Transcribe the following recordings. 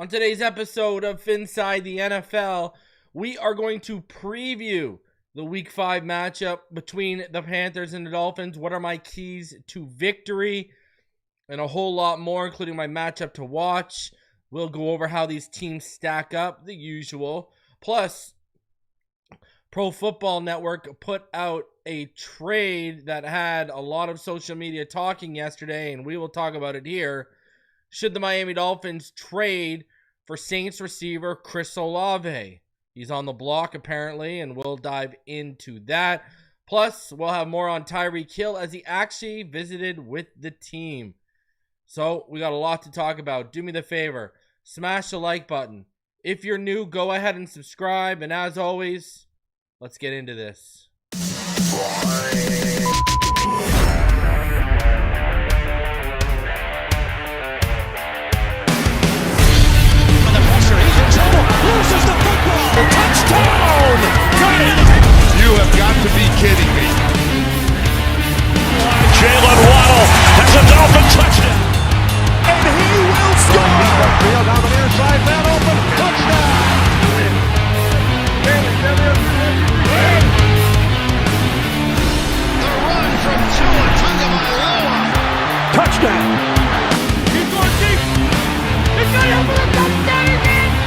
On today's episode of Phinside The NFL, we are going to preview the Week 5 matchup between the Panthers and the Dolphins. What are my keys to victory? And a whole lot more, including my matchup to watch. We'll go over how these teams stack up, the usual. Plus, Pro Football Network put out a trade that had a lot of social media talking yesterday, and we will talk about it here. Should the Miami Dolphins trade for Saints receiver Chris Olave? He's on the block apparently, and we'll dive into that. Plus, we'll have more on Tyreek Hill as he actually visited with the team. So, we got a lot to talk about. Do me the favor, smash the like button. If you're new, go ahead and subscribe. And as always, let's get into this. Loses the football. Touchdown! Got it! You have got to be kidding me. Jalen Waddle has a Dolphin touchdown. And he will score! Field down the near side, man open, touchdown! The run from Tua Tagovailoa. Touchdown! He's going deep. He's going to put a touchdown again.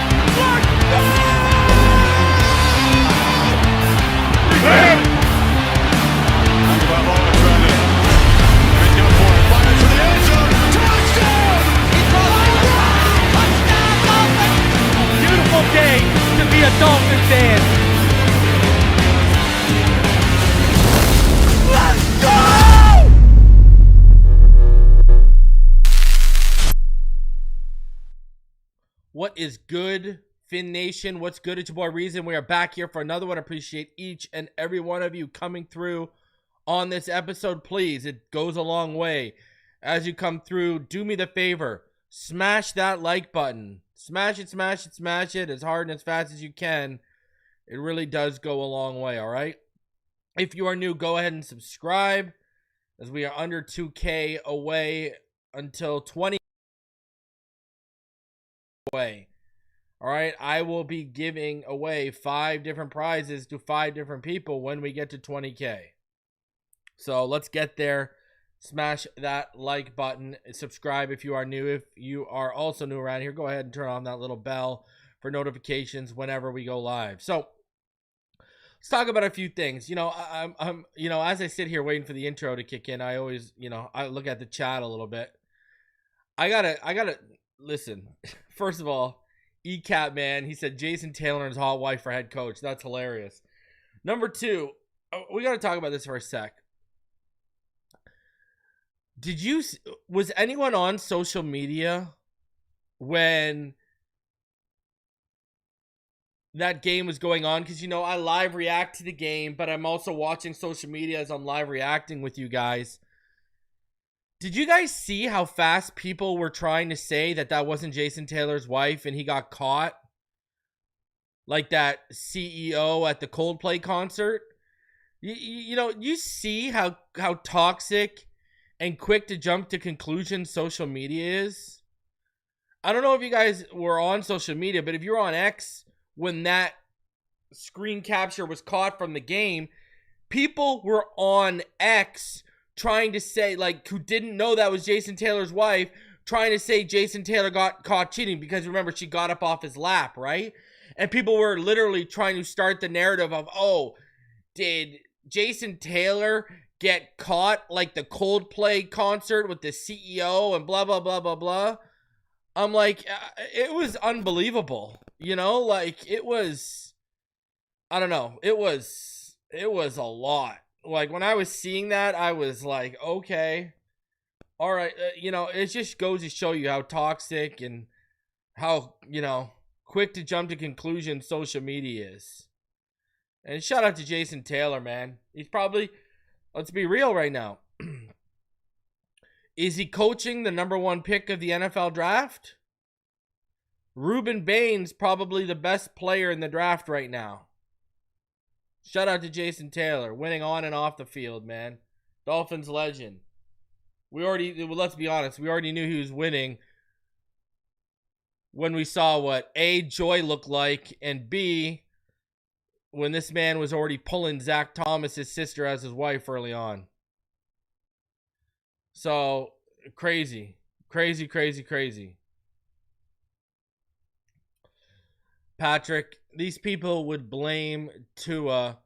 Beautiful day to be a Dolphin fan. Let's go! What is good, Finn Nation? What's good? It's your boy Reason. We are back here for another one. Appreciate each and every one of you coming through on this episode. Please, it goes a long way. As you come through, do me the favor. Smash that like button. Smash it, smash it, smash it as hard and as fast as you can. It really does go a long way, all right? If you are new, go ahead and subscribe as we are under 2K away until 20 away. All right, I will be giving away 5 different prizes to 5 different people when we get to 20K. So let's get there. Smash that like button. Subscribe if you are new. If you are also new around here, go ahead and turn on that little bell for notifications whenever we go live. So let's talk about a few things. You know, I'm as I sit here waiting for the intro to kick in, I always, I look at the chat a little bit. I gotta listen. First of all, ECAP man, he said Jason Taylor and his hot wife for head coach. That's hilarious. Number 2, we got to talk about this for a sec. Was anyone on social media when that game was going on? Because, I live react to the game, but I'm also watching social media as I'm live reacting with you guys. Did you guys see how fast people were trying to say that wasn't Jason Taylor's wife and he got caught? Like that CEO at the Coldplay concert? You see how toxic and quick to jump to conclusions social media is? I don't know if you guys were on social media, but if you were on X when that screen capture was caught from the game, people were on X trying to say, who didn't know that was Jason Taylor's wife, trying to say Jason Taylor got caught cheating because remember, she got up off his lap, right? And people were literally trying to start the narrative of, oh, did Jason Taylor get caught like the Coldplay concert with the CEO and blah, blah, blah, blah, blah. I'm like, it was unbelievable. It was, I don't know. It was a lot. Like, when I was seeing that, I was like, okay, all right. It just goes to show you how toxic and how, quick to jump to conclusions social media is. And shout out to Jason Taylor, man. He's probably, let's be real right now. Is he coaching the number 1 pick of the NFL draft? Ruben Bain's probably the best player in the draft right now. Shout out to Jason Taylor, winning on and off the field, man. Dolphins legend. Let's be honest, we already knew he was winning when we saw what A, Joy looked like, and B, when this man was already pulling Zach Thomas's sister as his wife early on. So, crazy. Crazy, crazy, crazy. Patrick, these people would blame Tua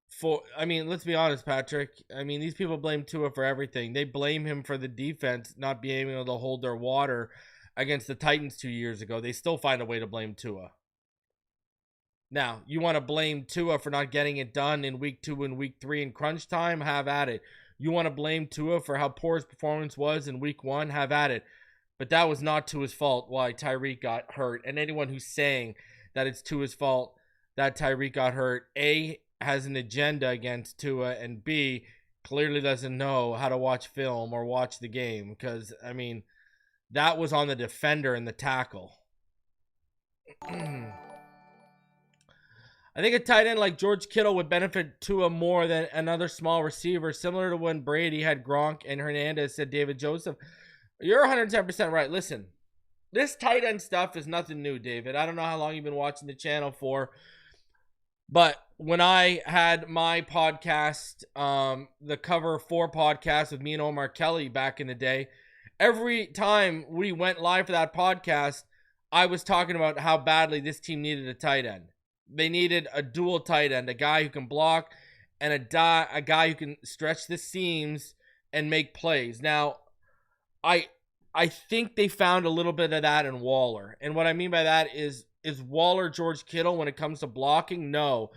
for, I mean, let's be honest, Patrick. I mean, these people blame Tua for everything. They blame him for the defense not being able to hold their water against the Titans 2 years ago. They still find a way to blame Tua. Now, you want to blame Tua for not getting it done in week 2 and week 3 in crunch time? Have at it. You want to blame Tua for how poor his performance was in week 1? Have at it. But that was not Tua's fault why Tyreek got hurt. And anyone who's saying that it's Tua's fault that Tyreek got hurt, A, has an agenda against Tua, and B, clearly doesn't know how to watch film or watch the game. Because, I mean, that was on the defender and the tackle. I think a tight end like George Kittle would benefit Tua more than another small receiver, similar to when Brady had Gronk and Hernandez, said David Joseph. You're 110% right. Listen, this tight end stuff is nothing new, David. I don't know how long you've been watching the channel for, but when I had my podcast, the Cover 4 podcast with me and Omar Kelly back in the day, every time we went live for that podcast, I was talking about how badly this team needed a tight end. They needed a dual tight end, a guy who can block and a guy who can stretch the seams and make plays. Now, I think they found a little bit of that in Waller. And what I mean by that is Waller George Kittle when it comes to blocking? No.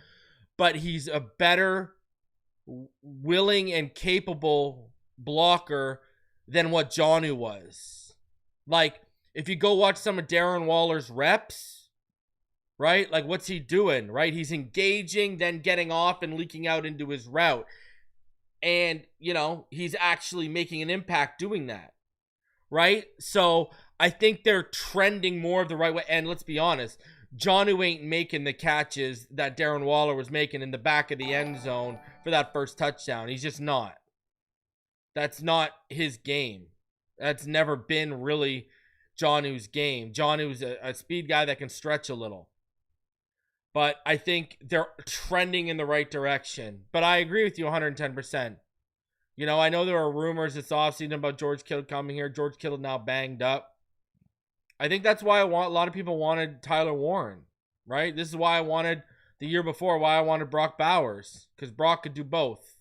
But he's a better, willing, and capable blocker than what Jonnu was. Like, if you go watch some of Darren Waller's reps, right? Like, what's he doing, right? He's engaging, then getting off and leaking out into his route. And, you know, he's actually making an impact doing that, right? So I think they're trending more of the right way. And let's be honest, Jonnu ain't making the catches that Darren Waller was making in the back of the end zone for that first touchdown. He's just not. That's not his game. That's never been really Jonnu's game. Jonnu's a speed guy that can stretch a little. But I think they're trending in the right direction. But I agree with you 110%. You know, I know there are rumors this offseason about George Kittle coming here. George Kittle now banged up. I think that's why a lot of people wanted Tyler Warren, right? This is why I wanted the year before, why I wanted Brock Bowers. Because Brock could do both.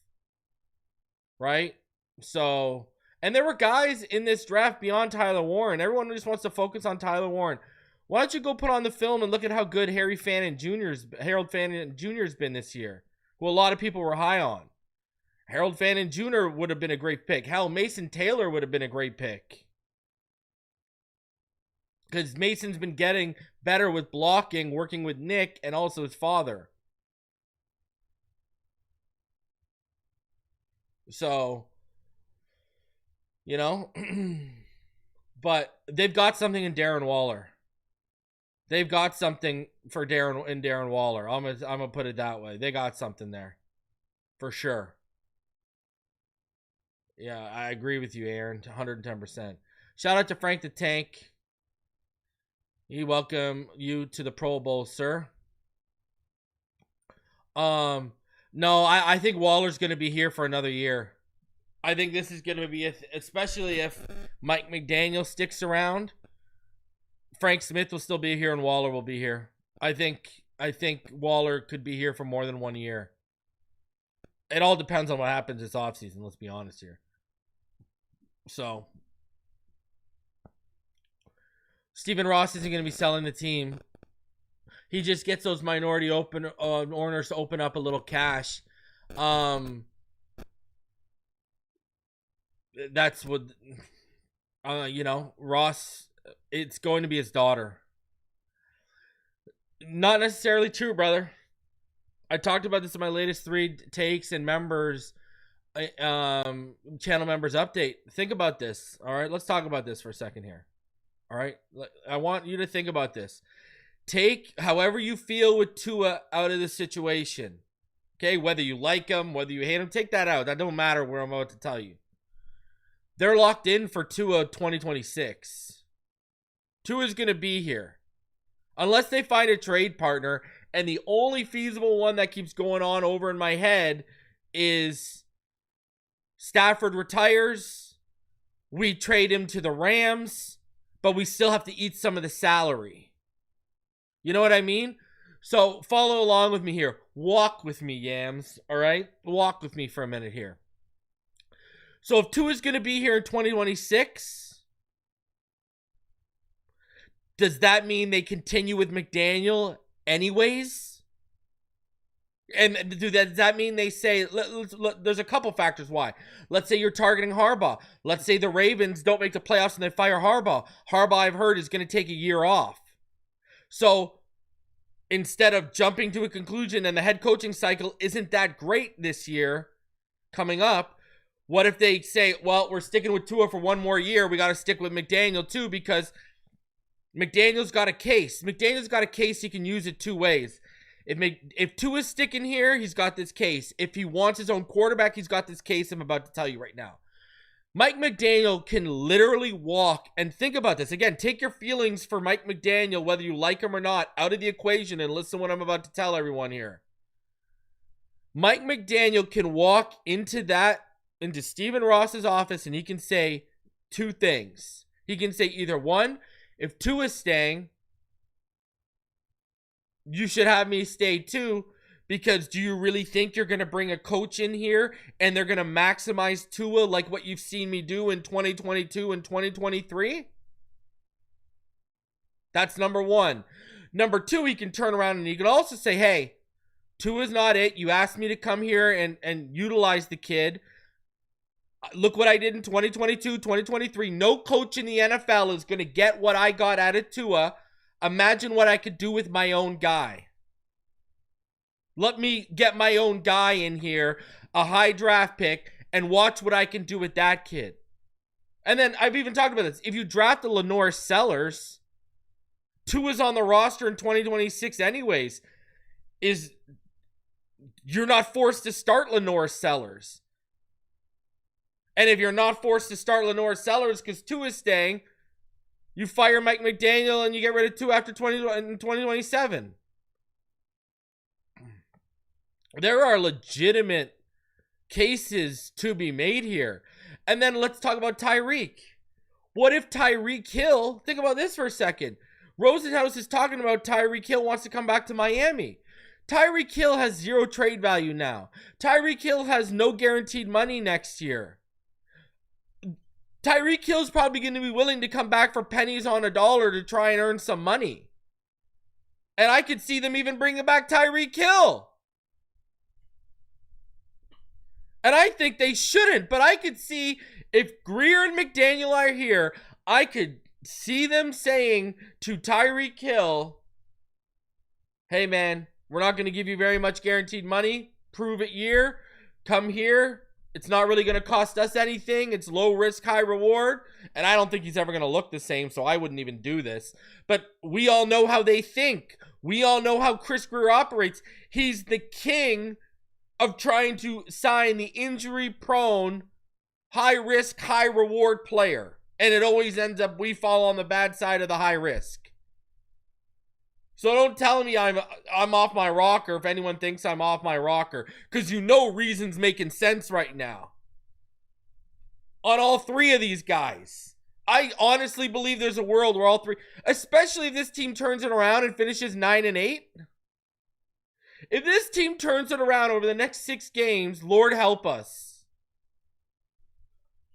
Right? So, and there were guys in this draft beyond Tyler Warren. Everyone just wants to focus on Tyler Warren. Why don't you go put on the film and look at how good Harold Fannin Jr.'s been this year, who a lot of people were high on. Harold Fannin Jr. would have been a great pick. Hell, Mason Taylor would have been a great pick. Because Mason's been getting better with blocking, working with Nick, and also his father. So, you know, but they've got something in Darren Waller. They've got something for Darren Waller. I'm gonna put it that way. They got something there, for sure. Yeah, I agree with you, Aaron, 110%. Shout out to Frank the Tank. He welcome you to the Pro Bowl, sir. No, I think Waller's gonna be here for another year. I think this is gonna be especially if Mike McDaniel sticks around. Frank Smith will still be here and Waller will be here. I think Waller could be here for more than 1 year. It all depends on what happens this offseason, let's be honest here. So, Stephen Ross isn't going to be selling the team. He just gets those minority owners to open up a little cash. That's what, you know, Ross... It's going to be his daughter. Not necessarily true, brother. I talked about this in my latest 3 takes and members, channel members update. Think about this. All right, let's talk about this for a second here. All right, I want you to think about this. Take however you feel with Tua out of the situation. Okay, whether you like him, whether you hate him, take that out. That don't matter what I'm about to tell you. They're locked in for Tua 2026. Tua's going to be here. Unless they find a trade partner, and the only feasible one that keeps going on over in my head is Stafford retires, we trade him to the Rams, but we still have to eat some of the salary. You know what I mean? So follow along with me here. Walk with me, Yams. All right? Walk with me for a minute here. So if Tua's going to be here in 2026, does that mean they continue with McDaniel anyways? And does that mean they say, there's a couple factors why. Let's say you're targeting Harbaugh. Let's say the Ravens don't make the playoffs and they fire Harbaugh. Harbaugh, I've heard, is going to take a year off. So instead of jumping to a conclusion and the head coaching cycle isn't that great this year coming up, what if they say, well, we're sticking with Tua for one more year. We got to stick with McDaniel too because McDaniel's got a case. McDaniel's got a case. He can use it two ways. If Tua's sticking here, he's got this case. If he wants his own quarterback, he's got this case I'm about to tell you right now. Mike McDaniel can literally walk, and think about this. Again, take your feelings for Mike McDaniel, whether you like him or not, out of the equation and listen to what I'm about to tell everyone here. Mike McDaniel can walk into Stephen Ross's office and he can say two things. He can say either one, if Tua's staying, you should have me stay too, because do you really think you're going to bring a coach in here and they're going to maximize Tua like what you've seen me do in 2022 and 2023? That's number one. Number two, he can turn around and he can also say, hey, Tua's not it. You asked me to come here and utilize the kid. Look what I did in 2022, 2023. No coach in the NFL is going to get what I got out of Tua. Imagine what I could do with my own guy. Let me get my own guy in here, a high draft pick, and watch what I can do with that kid. And then I've even talked about this. If you draft the Lenore Sellers, Tua's on the roster in 2026 anyways. You're not forced to start Lenore Sellers. And if you're not forced to start Lenore Sellers because Tua's staying, you fire Mike McDaniel and you get rid of Tua after 2027. There are legitimate cases to be made here. And then let's talk about Tyreek. What if Tyreek Hill, think about this for a second. Rosenhaus is talking about Tyreek Hill wants to come back to Miami. Tyreek Hill has zero trade value now. Tyreek Hill has no guaranteed money next year. Tyreek Hill's probably going to be willing to come back for pennies on a dollar to try and earn some money. And I could see them even bringing back Tyreek Hill. And I think they shouldn't, but I could see if Greer and McDaniel are here, I could see them saying to Tyreek Hill, hey man, we're not going to give you very much guaranteed money. Prove it year. Come here. It's not really going to cost us anything. It's low risk, high reward. And I don't think he's ever going to look the same, so I wouldn't even do this. But we all know how they think. We all know how Chris Greer operates. He's the king of trying to sign the injury-prone, high-risk, high-reward player. And it always ends up we fall on the bad side of the high risk. So don't tell me I'm off my rocker if anyone thinks I'm off my rocker, because you know reason's making sense right now. On all three of these guys. I honestly believe there's a world where all three, especially if this team turns it around and finishes 9-8. If this team turns it around over the next 6 games, Lord help us.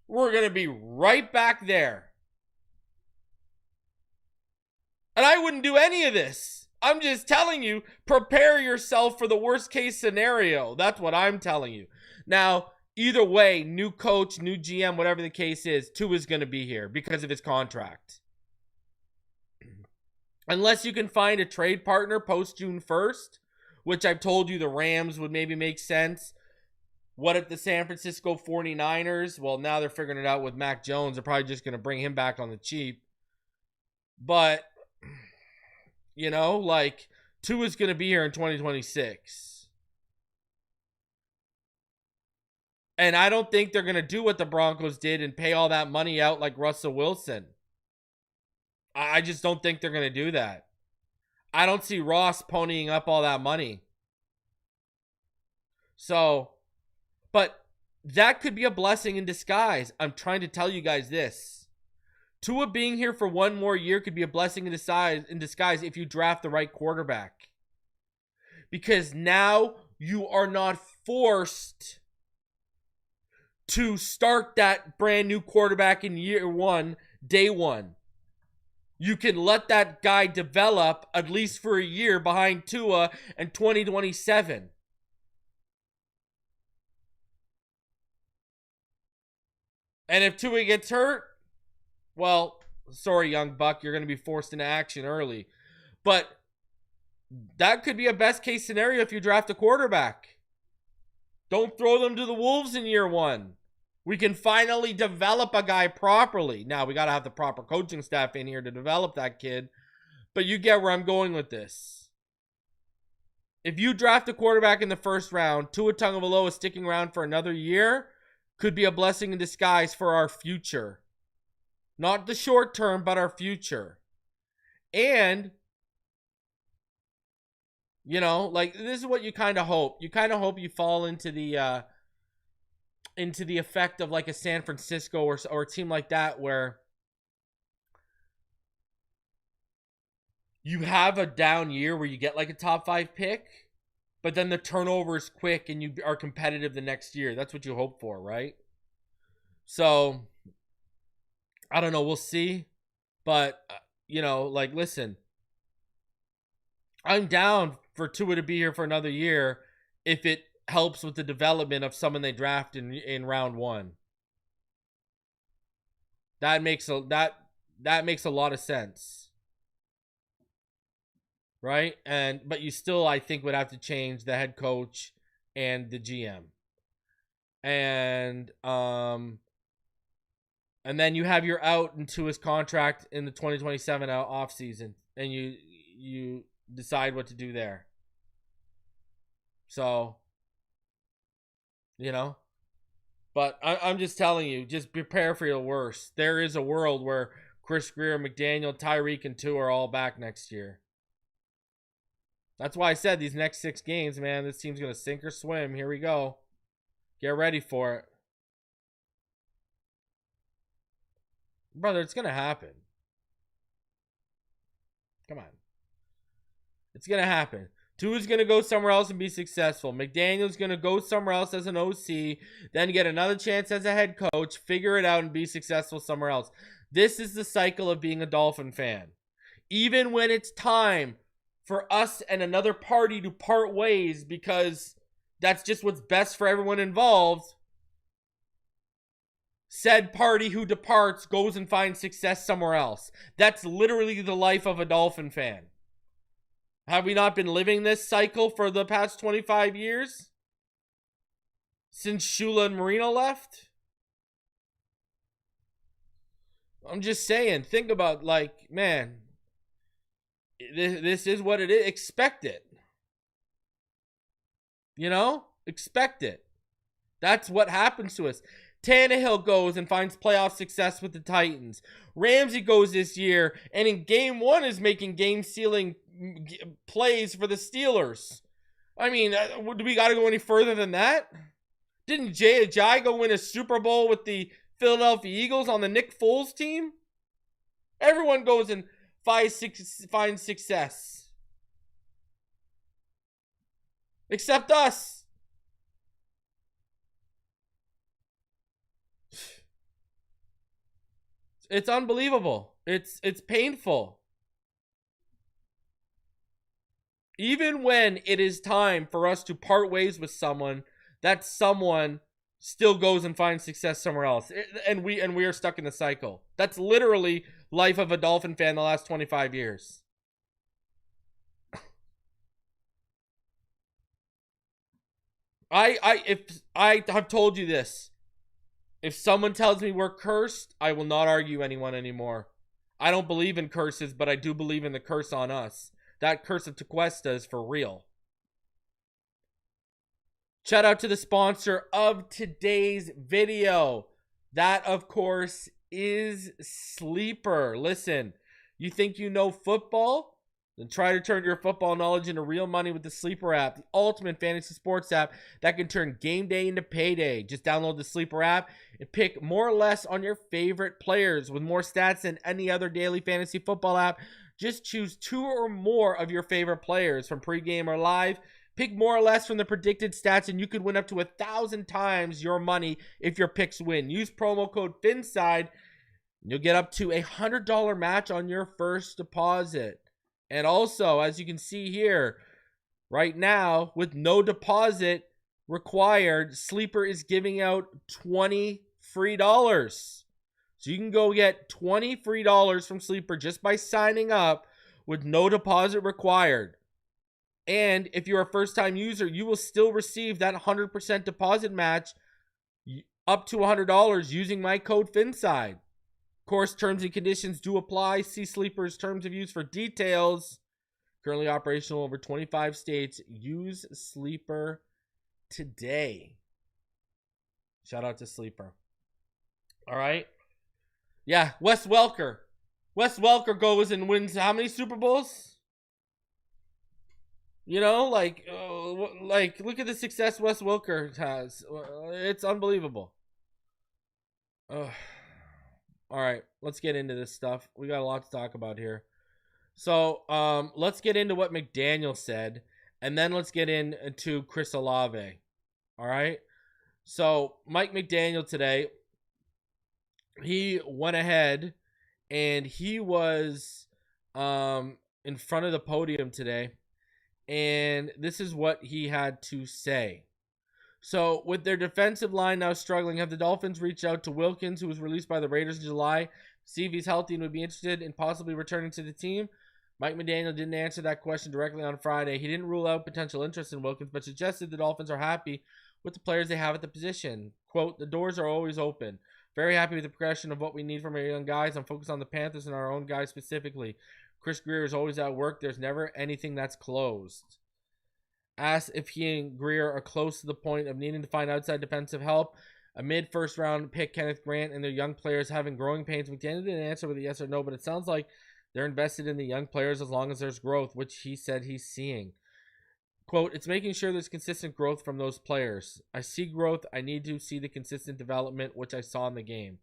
We're going to be right back there. And I wouldn't do any of this. I'm just telling you, prepare yourself for the worst case scenario. That's what I'm telling you. Now, either way, new coach, new GM, whatever the case is, Tua's going to be here because of his contract. Unless you can find a trade partner post June 1st, which I've told you the Rams would maybe make sense. What if the San Francisco 49ers? Well, now they're figuring it out with Mac Jones. They're probably just going to bring him back on the cheap. But, you know, like, Tua's going to be here in 2026. And I don't think they're going to do what the Broncos did and pay all that money out like Russell Wilson. I just don't think they're going to do that. I don't see Ross ponying up all that money. So, but that could be a blessing in disguise. I'm trying to tell you guys this. Tua being here for one more year could be a blessing in disguise if you draft the right quarterback. Because now you are not forced to start that brand new quarterback in year one, day one. You can let that guy develop at least for a year behind Tua in 2027. And if Tua gets hurt, well, sorry, young buck, you're going to be forced into action early. But that could be a best case scenario if you draft a quarterback. Don't throw them to the wolves in year one. We can finally develop a guy properly. Now, we got to have the proper coaching staff in here to develop that kid. But you get where I'm going with this. If you draft a quarterback in the first round, Tua Tagovailoa sticking around for another year could be a blessing in disguise for our future. Not the short term, but our future. And, you know, like, this is what you kind of hope. You kind of hope you fall into the effect of like a San Francisco or a team like that, where you have a down year where you get like a top 5 pick, but then the turnover is quick and you are competitive the next year. That's what you hope for, right? So, I don't know. We'll see. But, you know, like, listen, I'm down for Tua to be here for another year if it helps with the development of someone they draft in round one. That makes a lot of sense. Right? But you still, I think, would have to change the head coach and the GM. And then you have your out into his contract in the 2027 offseason, and you decide what to do there. So, you know, but I'm just telling you, just prepare for your worst. There is a world where Chris Greer, McDaniel, Tyreek, and Tua are all back next year. That's why I said these next 6 games, man, this team's going to sink or swim. Here we go. Get ready for it. Brother, it's going to happen. Come on. It's going to happen. Tua's going to go somewhere else and be successful. McDaniel's going to go somewhere else as an OC, then get another chance as a head coach, figure it out, and be successful somewhere else. This is the cycle of being a Dolphin fan. Even when it's time for us and another party to part ways because that's just what's best for everyone involved, said party who departs goes and finds success somewhere else. That's literally the life of a Dolphin fan. Have we not been living this cycle for the past 25 years? Since Shula and Marino left? I'm just saying, think about, like, man, this is what it is. Expect it. You know? Expect it. That's what happens to us. Tannehill goes and finds playoff success with the Titans. Ramsey goes this year and in game 1 is making game-sealing plays for the Steelers. I mean, do we got to go any further than that? Didn't Jay Ajayi go win a Super Bowl with the Philadelphia Eagles on the Nick Foles team? Everyone goes and finds success. Except us. It's unbelievable. It's painful. Even when it is time for us to part ways with someone, that someone still goes and finds success somewhere else. And we are stuck in the cycle. That's literally life of a Dolphin fan the last 25 years. If I have told you this, if someone tells me we're cursed, I will not argue anyone anymore. I don't believe in curses, but I do believe in the curse on us. That curse of Tequesta is for real. Shout out to the sponsor of today's video. That, of course, is Sleeper. Listen, You think you know football? Then try to turn your football knowledge into real money with the Sleeper app, the ultimate fantasy sports app that can turn game day into payday. Just download the Sleeper app and pick more or less on your favorite players. With more stats than any other daily fantasy football app, just choose 2 or more of your favorite players from pregame or live. Pick more or less from the predicted stats, and you could win up to 1,000 times your money if your picks win. Use promo code Phinside, and you'll get up to $100 match on your first deposit. And also, as you can see here, right now, with no deposit required, Sleeper is giving out $20 free. So you can go get $20 free from Sleeper just by signing up with no deposit required. And if you're a first-time user, you will still receive that 100% deposit match up to $100 using my code Phinside. Of course, terms and conditions do apply. See Sleeper's terms of use for details. Currently operational over 25 states. Use Sleeper today. Shout out to Sleeper. All right. Yeah, Wes Welker. Wes Welker goes and wins how many Super Bowls? You know, like look at the success Wes Welker has. It's unbelievable. All right, let's get into this stuff. We got a lot to talk about here. So, let's get into what McDaniel said, and then let's get into Chris Olave. All right? So, Mike McDaniel today, he went ahead, and he was in front of the podium today, and this is what he had to say. So, with their defensive line now struggling, have the Dolphins reached out to Wilkins, who was released by the Raiders in July, see if he's healthy and would be interested in possibly returning to the team? Mike McDaniel didn't answer that question directly on Friday. He didn't rule out potential interest in Wilkins, but suggested the Dolphins are happy with the players they have at the position. Quote, the doors are always open. Very happy with the progression of what we need from our young guys. I'm focused on the Panthers and our own guys specifically. Chris Greer is always at work. There's never anything that's closed. Asked if he and Greer are close to the point of needing to find outside defensive help. A mid-first round pick, Kenneth Grant, and their young players having growing pains. McDaniel didn't answer with a yes or no, but it sounds like they're invested in the young players as long as there's growth, which he said he's seeing. Quote, it's making sure there's consistent growth from those players. I see growth. I need to see the consistent development, which I saw in the game.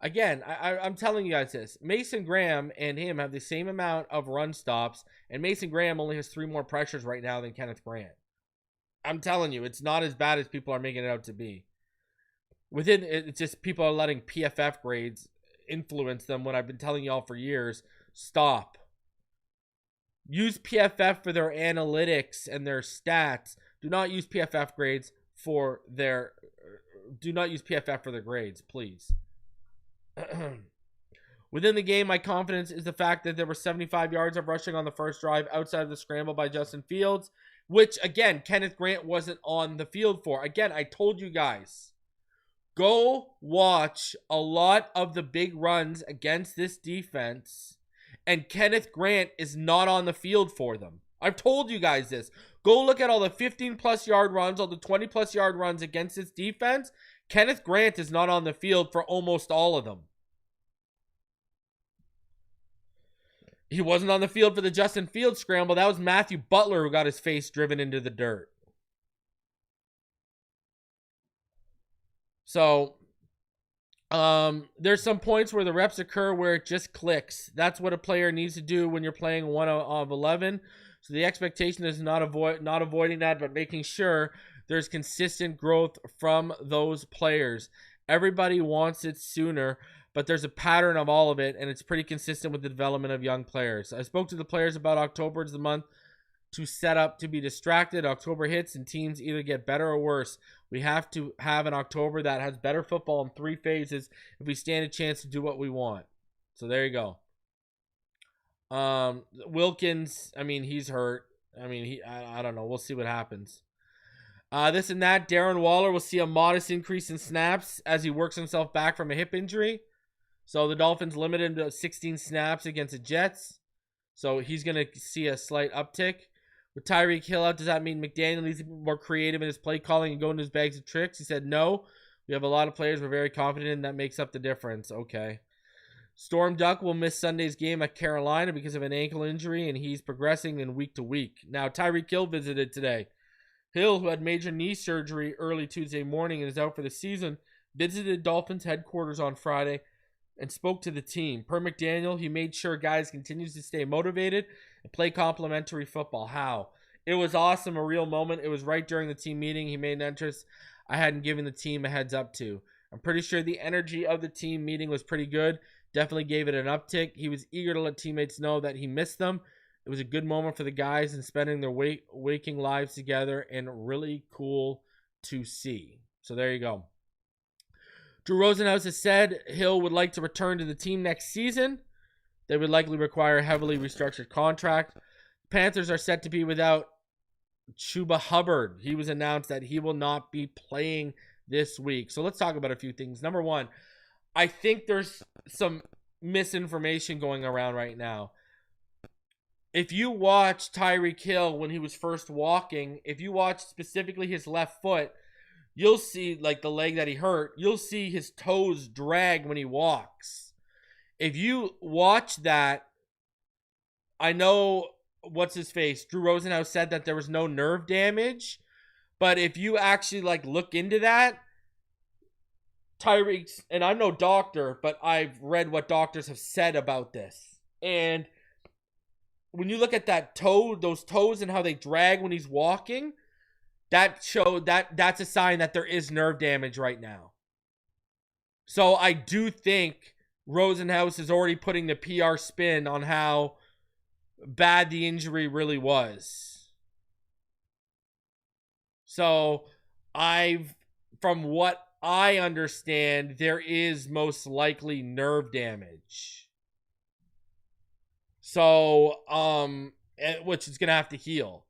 Again, I'm telling you guys this. Mason Graham and him have the same amount of run stops, and Mason Graham only has 3 more pressures right now than Kenneth Grant. I'm telling you, it's not as bad as people are making it out to be. It's just people are letting PFF grades influence them when I've been telling y'all for years. Stop. Use PFF for their analytics and their stats. Do not use PFF grades for their... Do not use PFF for their grades, please. Within the game, my confidence is the fact that there were 75 yards of rushing on the first drive outside of the scramble by Justin Fields, which, again, Kenneth Grant wasn't on the field for. Again, I told you guys, go watch a lot of the big runs against this defense, and Kenneth Grant is not on the field for them. I've told you guys this. Go look at all the 15-plus yard runs, all the 20-plus yard runs against this defense. Kenneth Grant is not on the field for almost all of them. He wasn't on the field for the Justin Fields scramble. That was Matthew Butler who got his face driven into the dirt. So, there's some points where the reps occur where it just clicks. That's what a player needs to do when you're playing 1 of 11. So the expectation is not avoiding that, but making sure there's consistent growth from those players. Everybody wants it sooner, but there's a pattern of all of it, and it's pretty consistent with the development of young players. I spoke to the players about October as the month to set up to be distracted. October hits, and teams either get better or worse. We have to have an October that has better football in 3 phases if we stand a chance to do what we want. So there you go. Wilkins, I mean, he's hurt. I mean, I don't know. We'll see what happens. This and that, Darren Waller will see a modest increase in snaps as he works himself back from a hip injury. So the Dolphins limited him to 16 snaps against the Jets. So he's going to see a slight uptick. With Tyreek Hill out, does that mean McDaniel needs to be more creative in his play calling and go into his bags of tricks? He said, no. We have a lot of players we're very confident in. That makes up the difference. Okay. Storm Duck will miss Sunday's game at Carolina because of an ankle injury, and he's progressing in week to week. Now, Tyreek Hill visited today. Hill, who had major knee surgery early Tuesday morning and is out for the season, visited Dolphins headquarters on Friday and spoke to the team. Per McDaniel, he made sure guys continues to stay motivated and play complimentary football. How? It was awesome, a real moment. It was right during the team meeting. He made an entrance I hadn't given the team a heads up to. I'm pretty sure the energy of the team meeting was pretty good. Definitely gave it an uptick. He was eager to let teammates know that he missed them. It was a good moment for the guys and spending their waking lives together, and really cool to see. So there you go. Drew Rosenhaus has said Hill would like to return to the team next season. They would likely require a heavily restructured contract. Panthers are set to be without Chuba Hubbard. He was announced that he will not be playing this week. So let's talk about a few things. Number one, I think there's some misinformation going around right now. If you watch Tyreek Hill when he was first walking, if you watch specifically his left foot, you'll see, like, the leg that he hurt, you'll see his toes drag when he walks. If you watch that, I know, what's his face? Drew Rosenhaus said that there was no nerve damage. But if you actually, like, look into that, Tyreek's, and I'm no doctor, but I've read what doctors have said about this. And when you look at that toe, those toes and how they drag when he's walking, that's a sign that there is nerve damage right now. So I do think Rosenhaus is already putting the PR spin on how bad the injury really was. So from what I understand, there is most likely nerve damage. So, which is going to have to heal.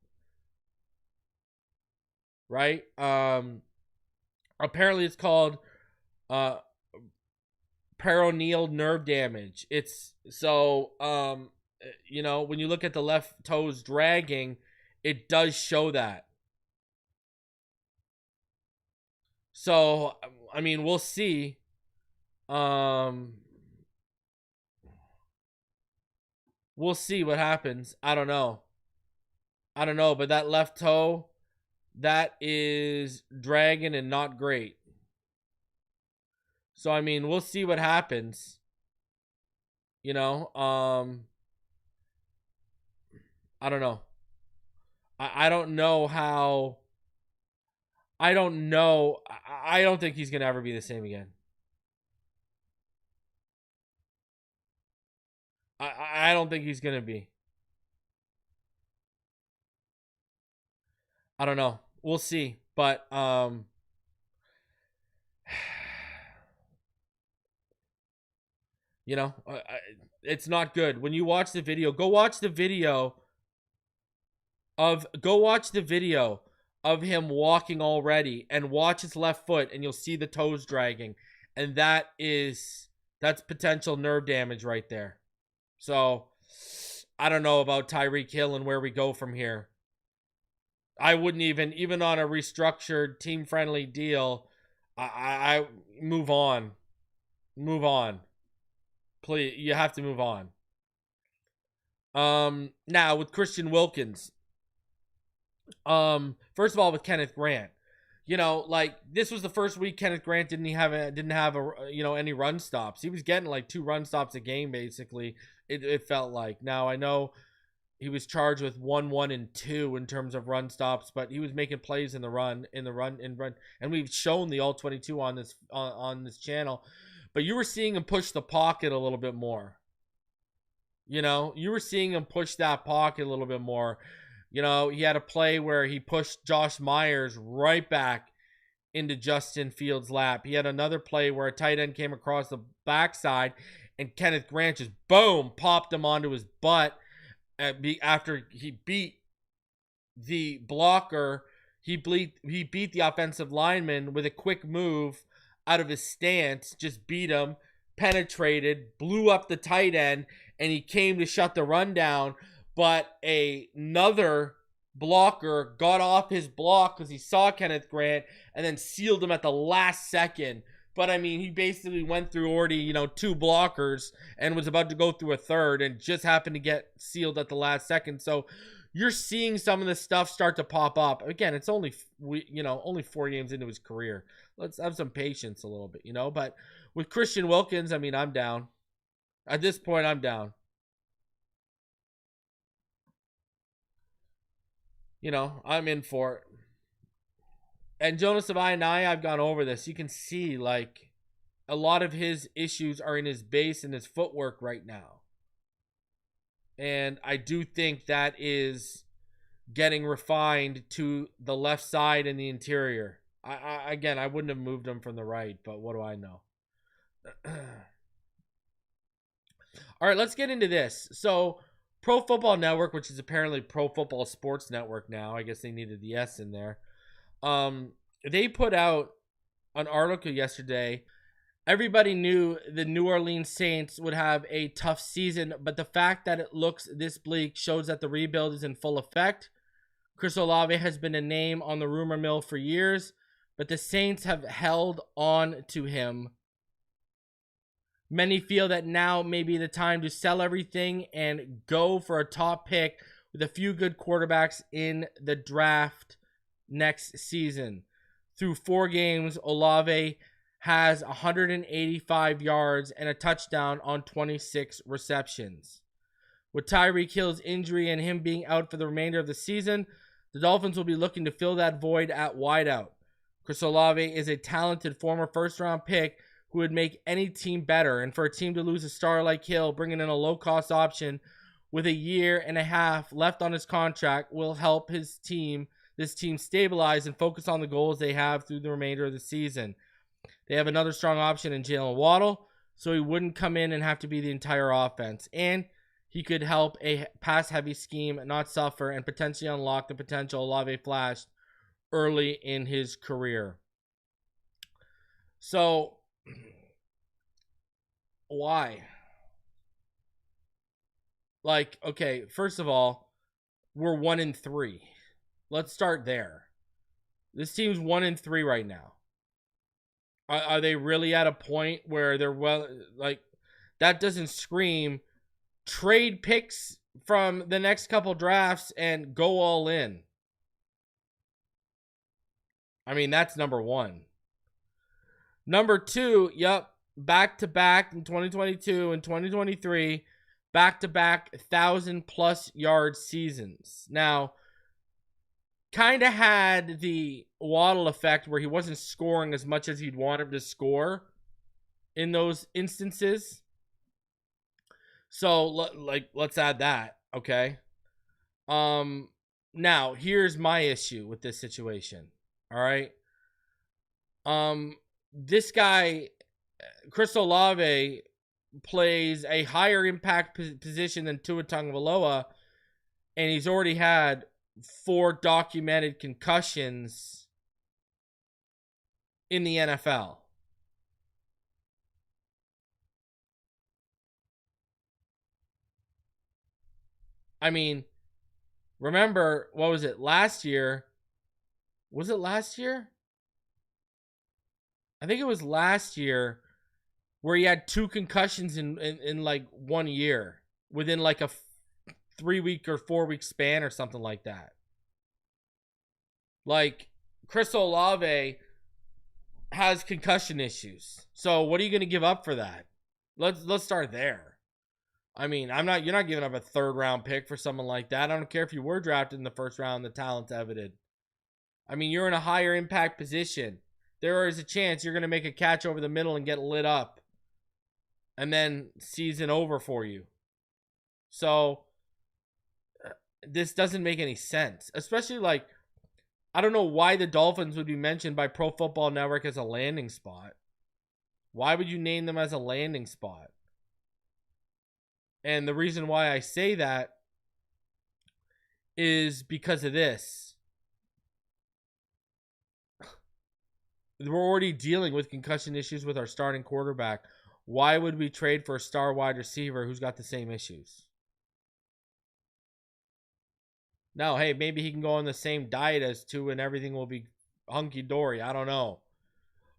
Right? Apparently it's called peroneal nerve damage. It's so, when you look at the left toes dragging, it does show that. So, I mean, we'll see. We'll see what happens. I don't know, but that left toe, that is dragging and not great. So, I mean, we'll see what happens. I don't know. I don't know how. I don't know. I don't think he's going to ever be the same again. I don't think he's going to be. I don't know. We'll see. But, it's not good. When you watch the video, go watch the video of him walking already, and watch his left foot, and you'll see the toes dragging. And that's potential nerve damage right there. So, I don't know about Tyreek Hill and where we go from here. I wouldn't even on a restructured, team-friendly deal, I move on. Move on. Please, you have to move on. Now, with Christian Wilkins. First of all, with Kenneth Grant. This was the first week Kenneth Grant didn't have any run stops. He was getting like 2 run stops a game, basically. It felt like. Now, I know he was charged with 1, 1, and 2 in terms of run stops, but he was making plays in the run, and we've shown the all 22 on this channel. But you were seeing him push the pocket a little bit more. You were seeing him push that pocket a little bit more. He had a play where he pushed Josh Myers right back into Justin Fields' lap. He had another play where a tight end came across the backside, and Kenneth Grant just, boom, popped him onto his butt after he beat the blocker. He beat the offensive lineman with a quick move out of his stance, just beat him, penetrated, blew up the tight end, and he came to shut the run down. But another blocker got off his block because he saw Kenneth Grant and then sealed him at the last second But I mean, he basically went through already, 2 blockers and was about to go through a third and just happened to get sealed at the last second. So you're seeing some of this stuff start to pop up. Again, it's only 4 games into his career. Let's have some patience a little bit, But with Christian Wilkins, I mean, I'm down. At this point, I'm down. I'm in for it. And Jonas Savai and I've gone over this. You can see, like, a lot of his issues are in his base and his footwork right now. And I do think that is getting refined to the left side and the interior. Again, I wouldn't have moved him from the right, but what do I know? All right, let's get into this. So, Pro Football Network, which is apparently Pro Football Sports Network now. I guess they needed the S in there. They put out an article yesterday. Everybody knew the New Orleans Saints would have a tough season, but the fact that it looks this bleak shows that the rebuild is in full effect. Chris Olave has been a name on the rumor mill for years, but the Saints have held on to him. Many feel that now may be the time to sell everything and go for a top pick with a few good quarterbacks in the draft next season. Through 4 games, Olave has 185 yards and a touchdown on 26 receptions. With Tyreek Hill's injury and him being out for the remainder of the season, the Dolphins will be looking to fill that void at wideout. Chris Olave is a talented former first-round pick who would make any team better, and for a team to lose a star like Hill, bringing in a low-cost option with 1.5 years left on his contract will help this team stabilize and focus on the goals they have through the remainder of the season. They have another strong option in Jalen Waddle, so he wouldn't come in and have to be the entire offense. And he could help a pass-heavy scheme not suffer and potentially unlock the potential Olave flashed early in his career. So, why? Like, okay, first of all, we're 1-3. Let's start there. This team's 1-3 right now. Are they really at a point where they're that doesn't scream trade picks from the next couple drafts and go all in? I mean, that's number 1. Number 2, back-to-back in 2022 and 2023, back-to-back 1,000-plus yard seasons. Now, kind of had the Waddle effect where he wasn't scoring as much as he'd want him to score in those instances. So, let's add that, okay? Now, here's my issue with this situation, all right? This guy, Chris Olave, plays a higher impact position than Tua Tagovailoa, and he's already had 4 documented concussions in the NFL. I mean, remember, what was it, last year? Was it last year? I think it was last year where he had 2 concussions in like 1 year within like a 3-week or 4-week span or something like that. Like, Chris Olave has concussion issues. So what are you going to give up for that? Let's start there. I mean, you're not giving up a 3rd round pick for someone like that. I don't care if you were drafted in the 1st round, the talent's evident. I mean, you're in a higher impact position. There is a chance you're going to make a catch over the middle and get lit up. And then season over for you. So, this doesn't make any sense. Especially, like, I don't know why the Dolphins would be mentioned by Pro Football Network as a landing spot. Why would you name them as a landing spot? And the reason why I say that is because of this. We're already dealing with concussion issues with our starting quarterback. Why would we trade for a star wide receiver who's got the same issues? Now, hey, maybe he can go on the same diet as Tua and everything will be hunky-dory. I don't know.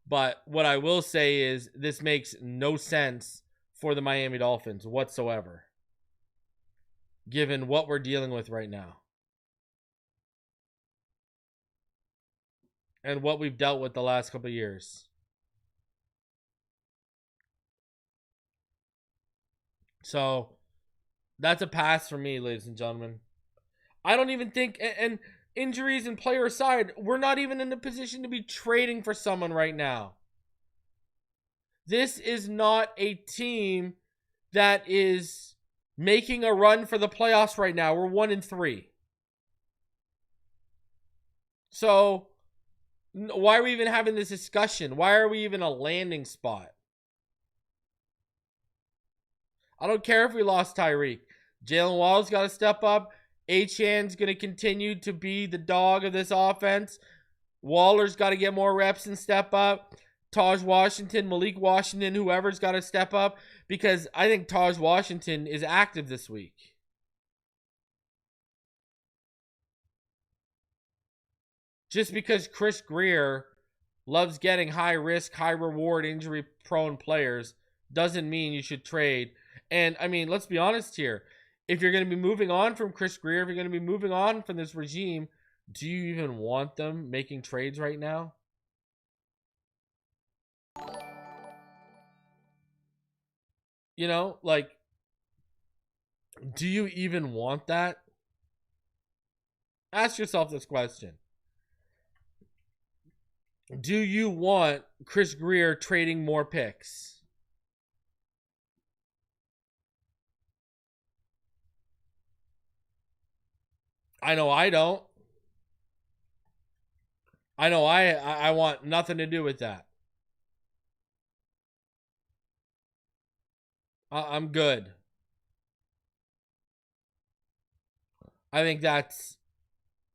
But what I will say is this makes no sense for the Miami Dolphins whatsoever, given what we're dealing with right now and what we've dealt with the last couple of years. So that's a pass for me, ladies and gentlemen. I don't even think, and injuries and player aside, we're not even in a position to be trading for someone right now. This is not a team that is making a run for the playoffs right now. We're 1-3. So why are we even having this discussion? Why are we even a landing spot? I don't care if we lost Tyreek. Jalen Waddle's got to step up. Achan's going to continue to be the dog of this offense. Waller's got to get more reps and step up. Taj Washington, Malik Washington, whoever's got to step up, because I think Taj Washington is active this week. Just because Chris Grier loves getting high risk, high reward, injury prone players doesn't mean you should trade. And I mean, let's be honest here. If you're going to be moving on from Chris Grier, if you're going to be moving on from this regime, do you even want them making trades right now? You know, like, do you even want that? Ask yourself this question. Do you want Chris Grier trading more picks? I know I don't. I know I want nothing to do with that. I'm good. I think that's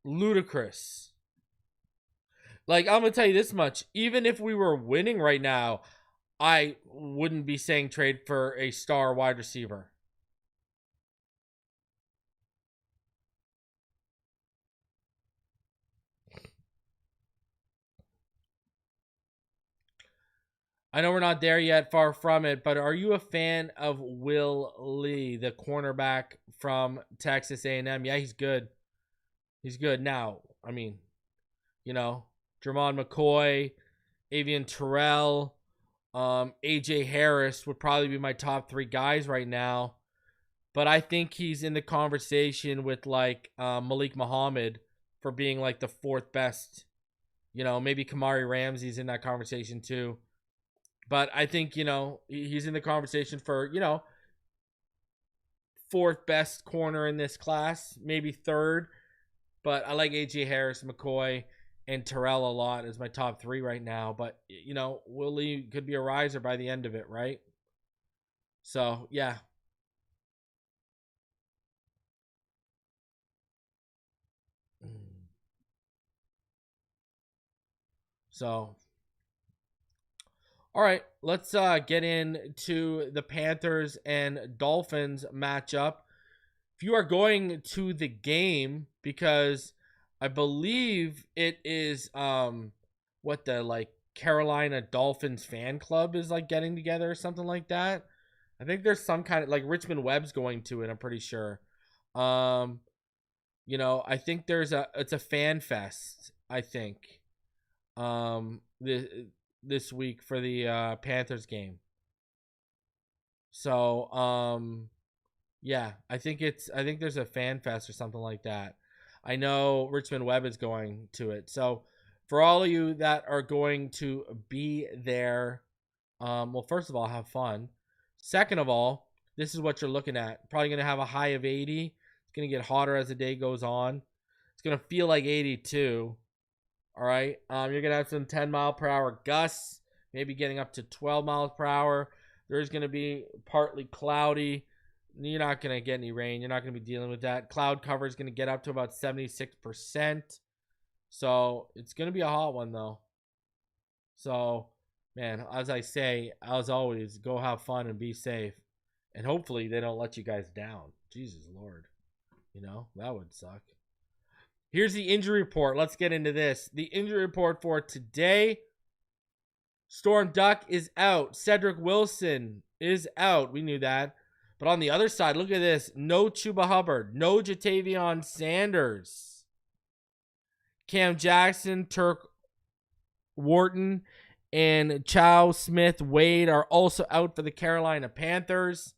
ludicrous. Like, I'm going to tell you this much. Even if we were winning right now, I wouldn't be saying trade for a star wide receiver. I know we're not there yet, far from it, but are you a fan of Will Lee, the cornerback from Texas A&M? Yeah, he's good. He's good. Now, I mean, you know, Jermon McCoy, Avian Terrell, AJ Harris would probably be my top 3 guys right now. But I think he's in the conversation with, like, Malik Muhammad for being, like, the 4th best. You know, maybe Kamari Ramsey's in that conversation too. But I think, you know, he's in the conversation for, you know, 4th best corner in this class, maybe 3rd. But I like AJ Harris, McCoy, and Terrell a lot as my top 3 right now. But, you know, Willie could be a riser by the end of it, right? So, yeah. So, all right, let's get into the Panthers and Dolphins matchup. If you are going to the game, because I believe it is what the, like, Carolina Dolphins fan club is, like, getting together or something like that. I think there's some kind of, like, Richmond Webb's going to it, I'm pretty sure. You know, I think it's a fan fest, I think. This week for the Panthers game. So, yeah, I think there's a fan fest or something like that. I know Richmond Webb is going to it. So, for all of you that are going to be there, well, first of all, have fun. Second of all, this is what you're looking at. Probably going to have a high of 80. It's going to get hotter as the day goes on. It's going to feel like 82. All right. You're going to have some 10-mile-per-hour gusts, maybe getting up to 12 miles per hour. There's going to be partly cloudy. You're not going to get any rain. You're not going to be dealing with that. Cloud cover is going to get up to about 76%. So it's going to be a hot one, though. So, man, as I say, as always, go have fun and be safe. And hopefully they don't let you guys down. Jesus Lord. You know, that would suck. Here's the injury report. Let's get into this. The injury report for today. Storm Duck is out. Cedric Wilson is out. We knew that. But on the other side, look at this. No Chuba Hubbard. No Jatavion Sanders. Cam Jackson, Turk Wharton, and Chow Smith Wade are also out for the Carolina Panthers.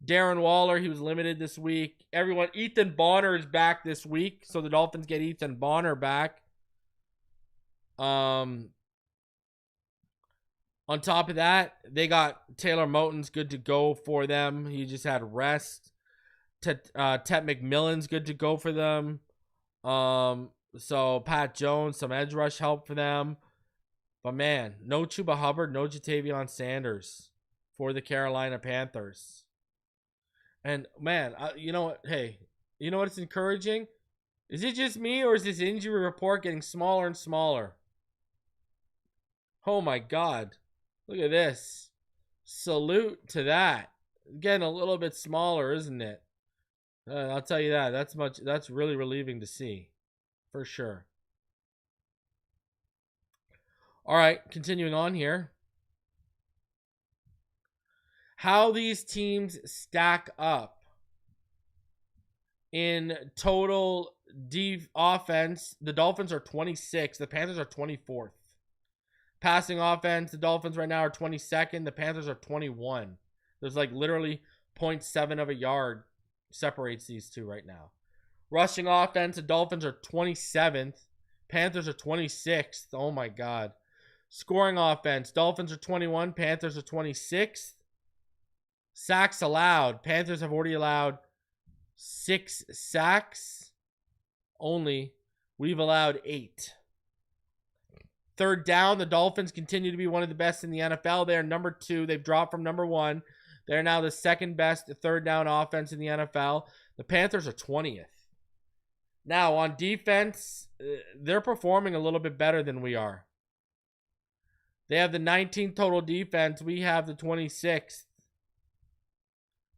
Darren Waller, he was limited this week. Ethan Bonner is back this week, so the Dolphins get Ethan Bonner back. On top of that, they got Taylor Moton's good to go for them. He just had rest. Tet McMillan's good to go for them. So Pat Jones, some edge rush help for them. But man, no Chuba Hubbard, no Jatavion Sanders for the Carolina Panthers. And man, you know what? Hey, you know what's encouraging? Is it just me, or is this injury report getting smaller and smaller? Oh my God. Look at this. Salute to that. Getting a little bit smaller, isn't it? I'll tell you that. That's really relieving to see. For sure. All right, continuing on here. How these teams stack up in total offense. The Dolphins are 26th. The Panthers are 24th. Passing offense, the Dolphins right now are 22nd. The Panthers are 21. There's like literally 0.7 of a yard separates these two right now. Rushing offense, the Dolphins are 27th. Panthers are 26th. Oh my God. Scoring offense, Dolphins are 21. Panthers are 26th. Sacks allowed. Panthers have already allowed 6 sacks. Only we've allowed 8. Third down, the Dolphins continue to be one of the best in the NFL. They are number 2. They've dropped from number 1. They're now the second best third down offense in the NFL. The Panthers are 20th. Now, on defense, they're performing a little bit better than we are. They have the 19th total defense. We have the 26th.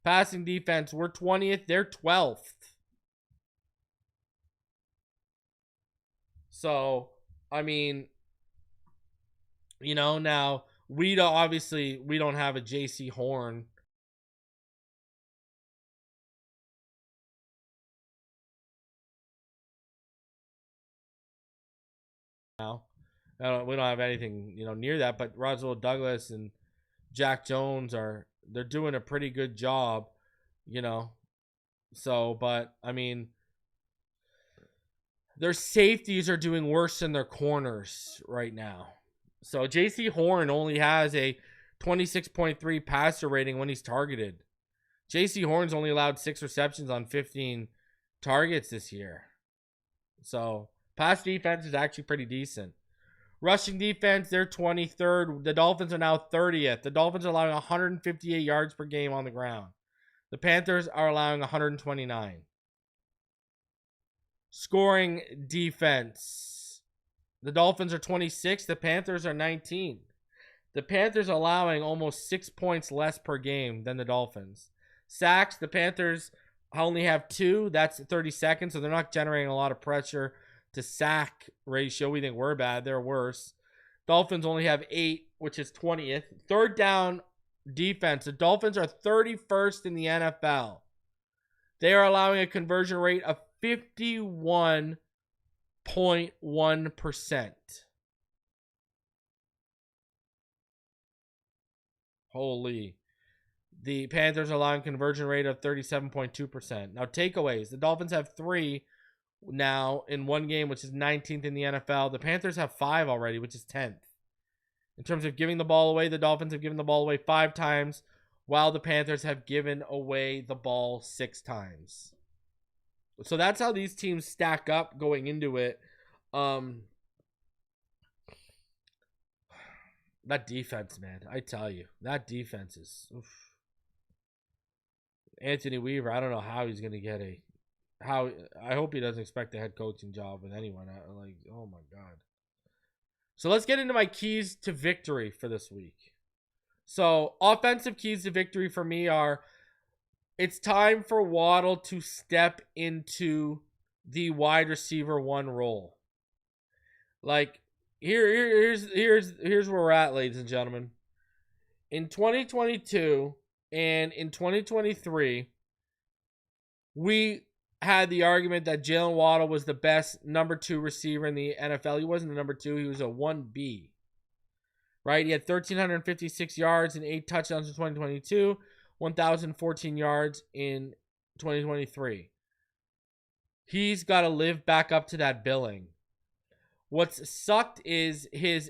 Passing defense, we're 20th. They're 12th. So, I mean, you know, now, we don't have a J.C. Horn. Now, we don't have anything, near that. But Roswell Douglas and Jack Jones they're doing a pretty good job, So, but I mean, their safeties are doing worse than their corners right now. So J.C. Horn only has a 26.3 passer rating when he's targeted. J.C. Horn's only allowed 6 receptions on 15 targets this year. So pass defense is actually pretty decent. Rushing defense, they're 23rd. The Dolphins are now 30th. The Dolphins are allowing 158 yards per game on the ground. The Panthers are allowing 129. Scoring defense. The Dolphins are 26th. The Panthers are 19th. The Panthers are allowing almost 6 points less per game than the Dolphins. Sacks, the Panthers only have 2. That's 32nd, so they're not generating a lot of pressure to sack ratio. We think we're bad. They're worse. Dolphins only have 8, which is 20th. Third down defense. The Dolphins are 31st in the NFL. They are allowing a conversion rate of 51.1%. Holy. The Panthers are allowing conversion rate of 37.2%. Now, takeaways. The Dolphins have 3 now in one game, which is 19th in the NFL. The Panthers have 5 already, which is 10th. In terms of giving the ball away, the Dolphins have given the ball away 5 times, while the Panthers have given away the ball 6 times. So that's how these teams stack up going into it. That defense, man, I tell you, that defense is... Oof. Anthony Weaver, I don't know how he's going to get I hope he doesn't expect a head coaching job with anyone. Oh my God. So let's get into my keys to victory for this week. So offensive keys to victory for me are, it's time for Waddle to step into the wide receiver 1 role. here's where we're at, ladies and gentlemen. In 2022 and in 2023, we had the argument that Jalen Waddle was the best number 2 receiver in the NFL. He wasn't a number 2, he was a 1B. Right? He had 1,356 yards and 8 touchdowns in 2022, 1,014 yards in 2023. He's got to live back up to that billing. What's sucked is his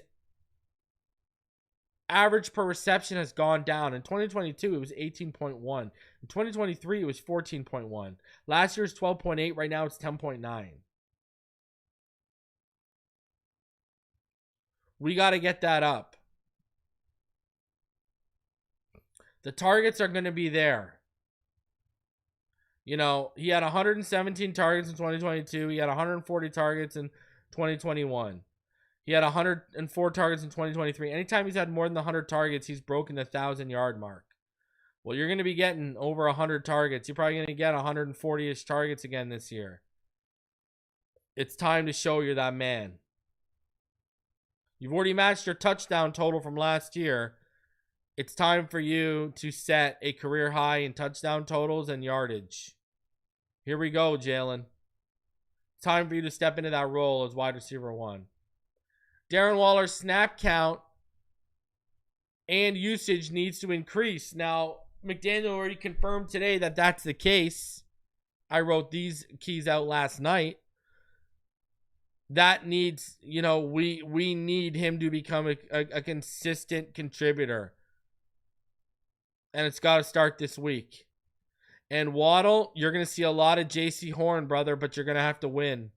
average per reception has gone down. In 2022, it was 18.1. In 2023, it was 14.1. Last year's 12.8. Right now, it's 10.9. We got to get that up. The targets are going to be there. You know, he had 117 targets in 2022. He had 140 targets in 2021. He had 104 targets in 2023. Anytime he's had more than 100 targets, he's broken the 1,000-yard mark. Well, you're going to be getting over 100 targets. You're probably going to get 140-ish targets again this year. It's time to show you're that man. You've already matched your touchdown total from last year. It's time for you to set a career high in touchdown totals and yardage. Here we go, Jalen. Time for you to step into that role as wide receiver 1. Darren Waller's snap count and usage needs to increase. Now, McDaniel already confirmed today that that's the case. I wrote these keys out last night. That needs, you know, we need him to become a consistent contributor. And it's got to start this week. And Waddle, you're going to see a lot of JC Horn, brother, but you're going to have to win.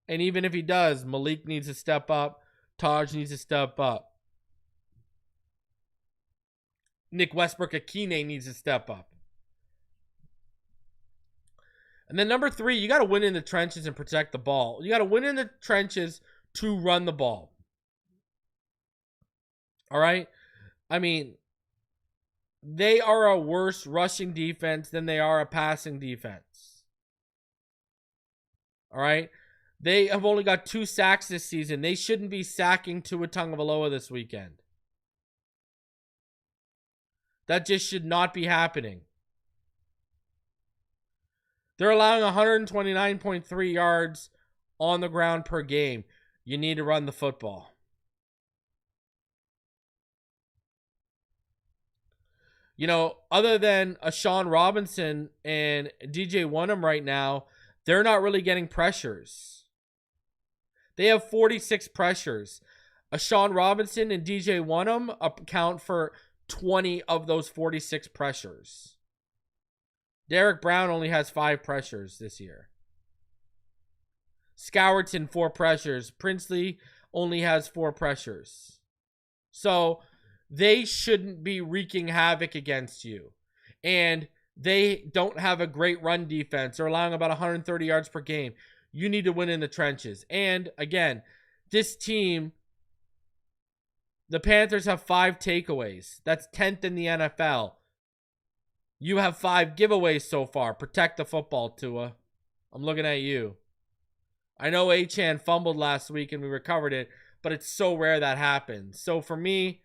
And even if he does, Malik needs to step up. Taj needs to step up. Nick Westbrook-Akine needs to step up. And then number 3, you got to win in the trenches and protect the ball. You got to win in the trenches to run the ball. All right? I mean, they are a worse rushing defense than they are a passing defense. All right? They have only got 2 sacks this season. They shouldn't be sacking Tua Tagovailoa this weekend. That just should not be happening. They're allowing 129.3 yards on the ground per game. You need to run the football. You know, other than Ashawn Robinson and DJ Wonnum right now, they're not really getting pressures. They have 46 pressures. Ashawn Robinson and DJ Wonnum account for 20 of those 46 pressures. Derek Brown only has 5 pressures this year. Scourton, 4 pressures. Princely only has 4 pressures. So they shouldn't be wreaking havoc against you. And they don't have a great run defense. They're allowing about 130 yards per game. You need to win in the trenches. And again, this team, the Panthers have 5 takeaways. That's 10th in the NFL. You have 5 giveaways so far. Protect the football, Tua. I'm looking at you. I know Achane fumbled last week and we recovered it, but it's so rare that happens. So for me,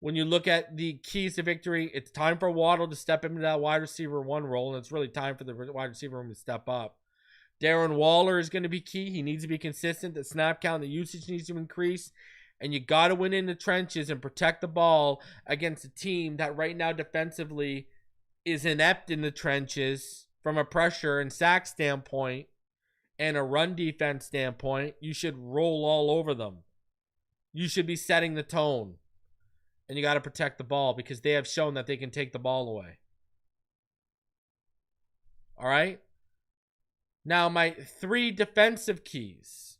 when you look at the keys to victory, it's time for Waddle to step into that wide receiver 1 role, and it's really time for the wide receiver room to step up. Darren Waller is going to be key. He needs to be consistent. The snap count, the usage needs to increase. And you got to win in the trenches and protect the ball against a team that right now defensively is inept in the trenches from a pressure and sack standpoint and a run defense standpoint. You should roll all over them. You should be setting the tone. And you got to protect the ball because they have shown that they can take the ball away. All right? Now, my 3 defensive keys.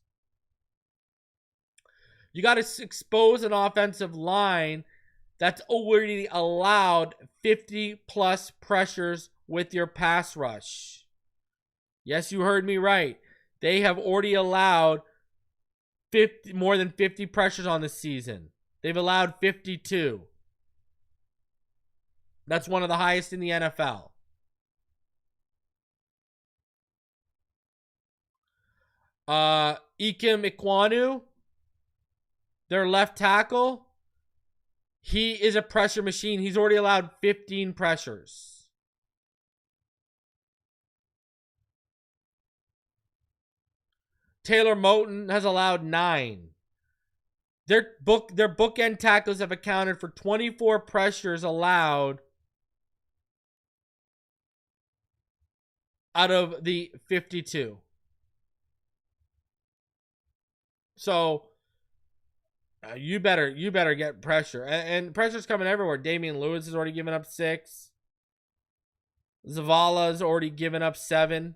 You got to expose an offensive line that's already allowed 50-plus pressures with your pass rush. Yes, you heard me right. They have already allowed more than 50 pressures on the season. They've allowed 52. That's one of the highest in the NFL. Ikem Ekwonu, their left tackle, he is a pressure machine. He's already allowed 15 pressures. Taylor Moton has allowed 9. Their bookend tackles have accounted for 24 pressures allowed out of the 52. So you better get pressure. And pressure's coming everywhere. Damian Lewis has already given up 6. Zavala's already given up 7.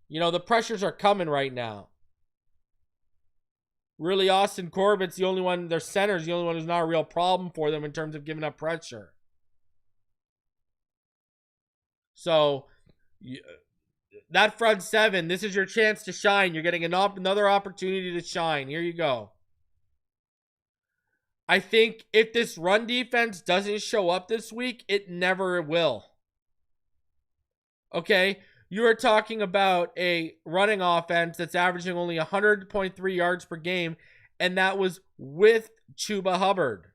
You know, the pressures are coming right now. Really, Austin Corbett's the only one, their center's the only one who's not a real problem for them in terms of giving up pressure. So, that front 7, this is your chance to shine. You're getting another opportunity to shine. Here you go. I think if this run defense doesn't show up this week, it never will. Okay? You are talking about a running offense that's averaging only 100.3 yards per game, and that was with Chuba Hubbard.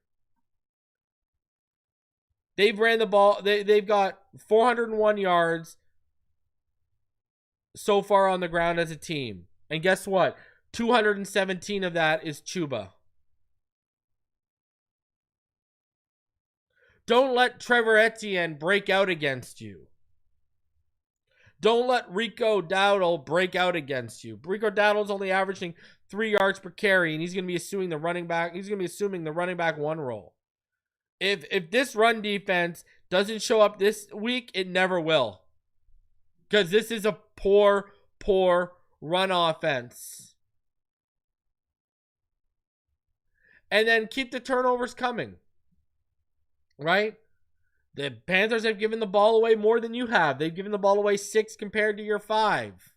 They've ran the ball. They've got 401 yards so far on the ground as a team. And guess what? 217 of that is Chuba. Don't let Trevor Etienne break out against you. Don't let Rico Dowdle break out against you. Rico Dowdle's only averaging 3 yards per carry, and he's going to be assuming the running back. He's going to be assuming the running back 1 role. If this run defense doesn't show up this week, it never will, because this is a poor run offense. And then keep the turnovers coming, right? The Panthers have given the ball away more than you have. They've given the ball away 6 compared to your 5.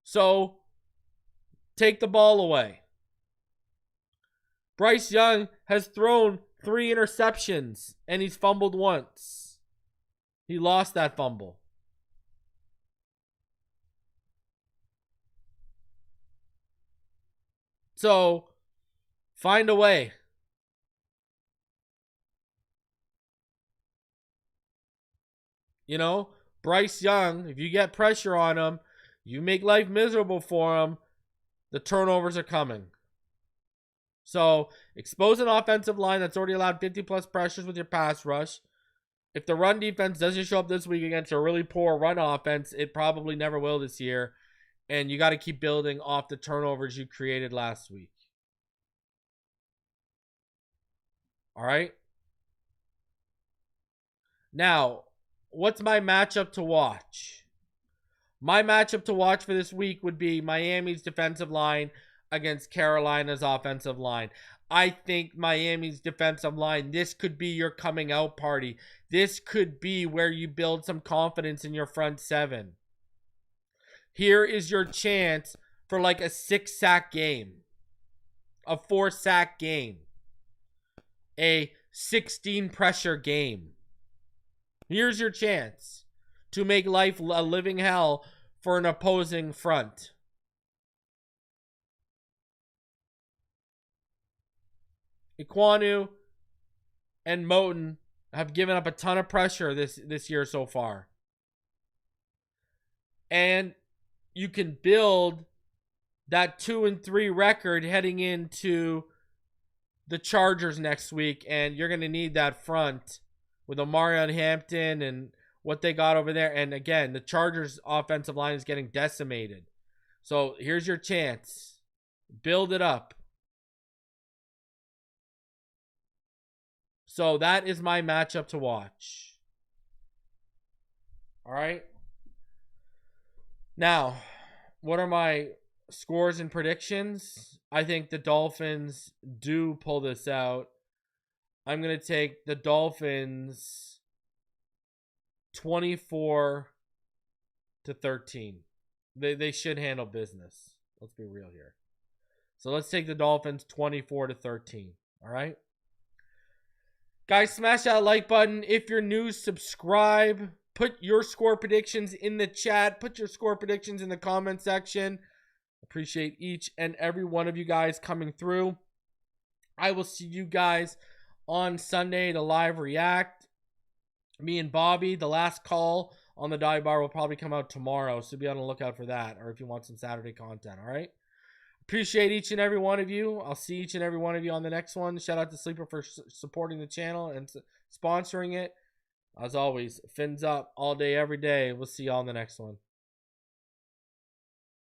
So, take the ball away. Bryce Young has thrown 3 interceptions, and he's fumbled once. He lost that fumble. So, find a way. You know, Bryce Young, if you get pressure on him, you make life miserable for him, the turnovers are coming. So, expose an offensive line that's already allowed 50-plus pressures with your pass rush. If the run defense doesn't show up this week against a really poor run offense, it probably never will this year. And you got to keep building off the turnovers you created last week. All right? Now, what's my matchup to watch? My matchup to watch for this week would be Miami's defensive line against Carolina's offensive line. I think Miami's defensive line, this could be your coming out party. This could be where you build some confidence in your front 7. Here is your chance for like a 6-sack game, a 4-sack game, a 16 pressure game. Here's your chance to make life a living hell for an opposing front. Ekwonu and Moton have given up a ton of pressure this year so far. And you can build that 2-3 record heading into the Chargers next week, and you're going to need that front with Omarion Hampton and what they got over there. And again, the Chargers offensive line is getting decimated. So here's your chance. Build it up. So that is my matchup to watch. All right. Now, what are my scores and predictions? I think the Dolphins do pull this out. I'm going to take the Dolphins 24-13. They should handle business. Let's be real here. So let's take the Dolphins 24-13. All right? Guys, smash that like button. If you're new, subscribe. Put your score predictions in the chat. Put your score predictions in the comment section. Appreciate each and every one of you guys coming through. I will see you guys on Sunday to live react. Me and Bobby, the last call on the dive bar will probably come out tomorrow, so be on the lookout for that, or if you want some Saturday content, all right? Appreciate each and every one of you. I'll see each and every one of you on the next one. Shout out to Sleeper for supporting the channel and sponsoring it. As always, fins up all day, every day. We'll see you all on the next one.